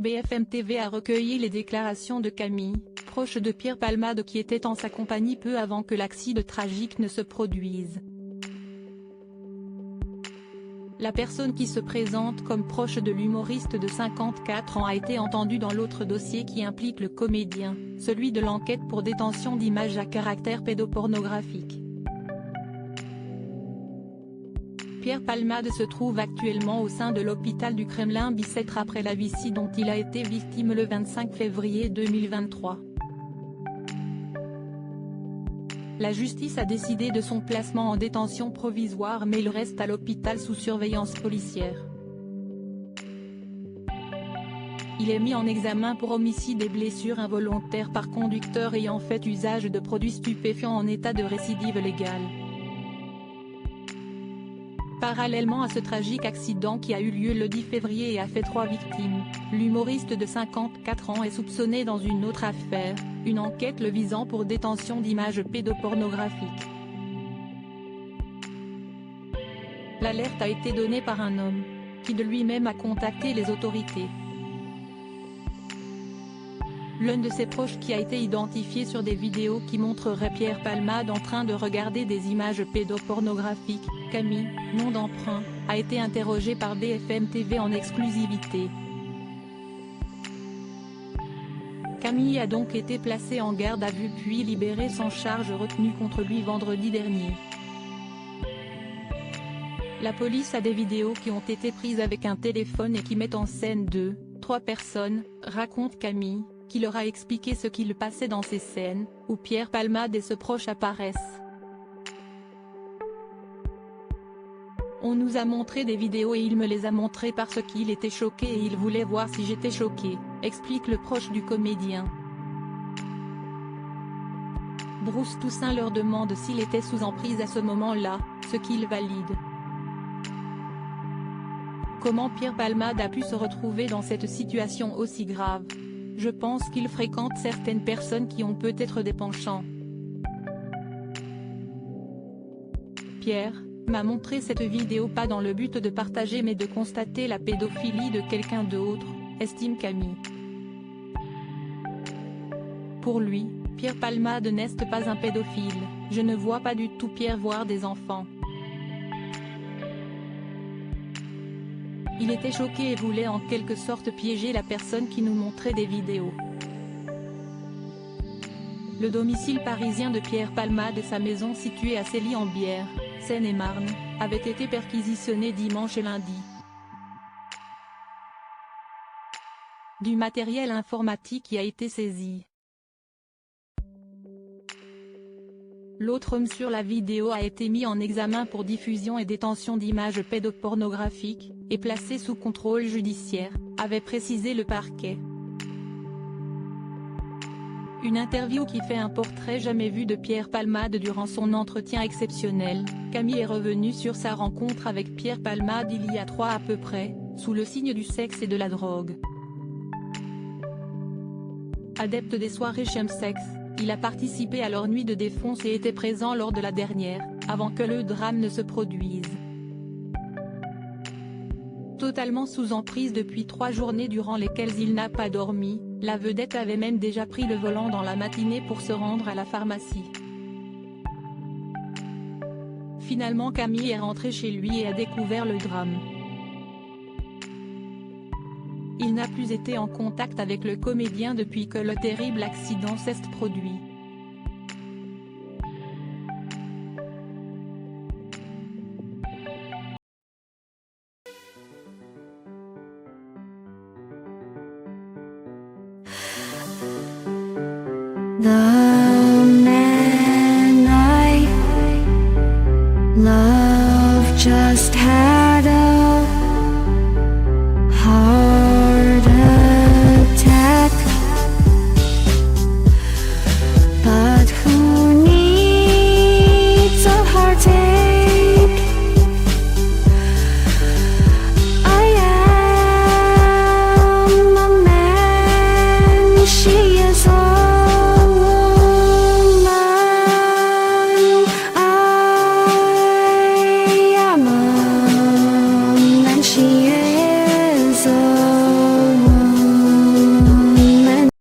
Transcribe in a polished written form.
BFM TV a recueilli les déclarations de Camille, proche de Pierre Palmade qui était en sa compagnie peu avant que l'accident tragique ne se produise. La personne qui se présente comme proche de l'humoriste de 54 ans a été entendue dans l'autre dossier qui implique le comédien, celui de l'enquête pour détention d'images à caractère pédopornographique. Pierre Palmade se trouve actuellement au sein de l'hôpital du Kremlin-Bicêtre après la vicie dont il a été victime le 25 février 2023. La justice a décidé de son placement en détention provisoire mais il reste à l'hôpital sous surveillance policière. Il est mis en examen pour homicide et blessures involontaires par conducteur ayant fait usage de produits stupéfiants en état de récidive légale. Parallèlement à ce tragique accident qui a eu lieu le 10 février et a fait 3 victimes, l'humoriste de 54 ans est soupçonné dans une autre affaire, une enquête le visant pour détention d'images pédopornographiques. L'alerte a été donnée par un homme, qui de lui-même a contacté les autorités. L'un de ses proches qui a été identifié sur des vidéos qui montreraient Pierre Palmade en train de regarder des images pédopornographiques, Camille, nom d'emprunt, a été interrogé par BFM TV en exclusivité. Camille a donc été placé en garde à vue puis libéré sans charge retenue contre lui vendredi dernier. La police a des vidéos qui ont été prises avec un téléphone et qui mettent en scène 2-3 personnes, raconte Camille, qui leur a expliqué ce qu'il passait dans ces scènes, où Pierre Palmade et ses proches apparaissent. On nous a montré des vidéos et il me les a montrées parce qu'il était choqué et il voulait voir si j'étais choqué, explique le proche du comédien. Bruce Toussaint leur demande s'il était sous emprise à ce moment-là, ce qu'il valide. Comment Pierre Palmade a pu se retrouver dans cette situation aussi grave? Je pense qu'il fréquente certaines personnes qui ont peut-être des penchants. Pierre m'a montré cette vidéo pas dans le but de partager mais de constater la pédophilie de quelqu'un d'autre, estime Camille. Pour lui, Pierre Palmade n'est pas un pédophile, je ne vois pas du tout Pierre voir des enfants. Il était choqué et voulait en quelque sorte piéger la personne qui nous montrait des vidéos. Le domicile parisien de Pierre Palmade et sa maison située à Célie-en-Bière, Seine-et-Marne, avaient été perquisitionnés dimanche et lundi. Du matériel informatique y a été saisi. L'autre homme sur la vidéo a été mis en examen pour diffusion et détention d'images pédopornographiques, et placé sous contrôle judiciaire, avait précisé le parquet. Une interview qui fait un portrait jamais vu de Pierre Palmade durant son entretien exceptionnel. Camille est revenue sur sa rencontre avec Pierre Palmade il y a 3 à peu près, sous le signe du sexe et de la drogue. Adepte des soirées chemsex, il a participé à leur nuit de défonce et était présent lors de la dernière, avant que le drame ne se produise. Totalement sous emprise depuis 3 journées durant lesquelles il n'a pas dormi, la vedette avait même déjà pris le volant dans la matinée pour se rendre à la pharmacie. Finalement Camille est rentré chez lui et a découvert le drame. Il n'a plus été en contact avec le comédien depuis que le terrible accident s'est produit. The man I love just had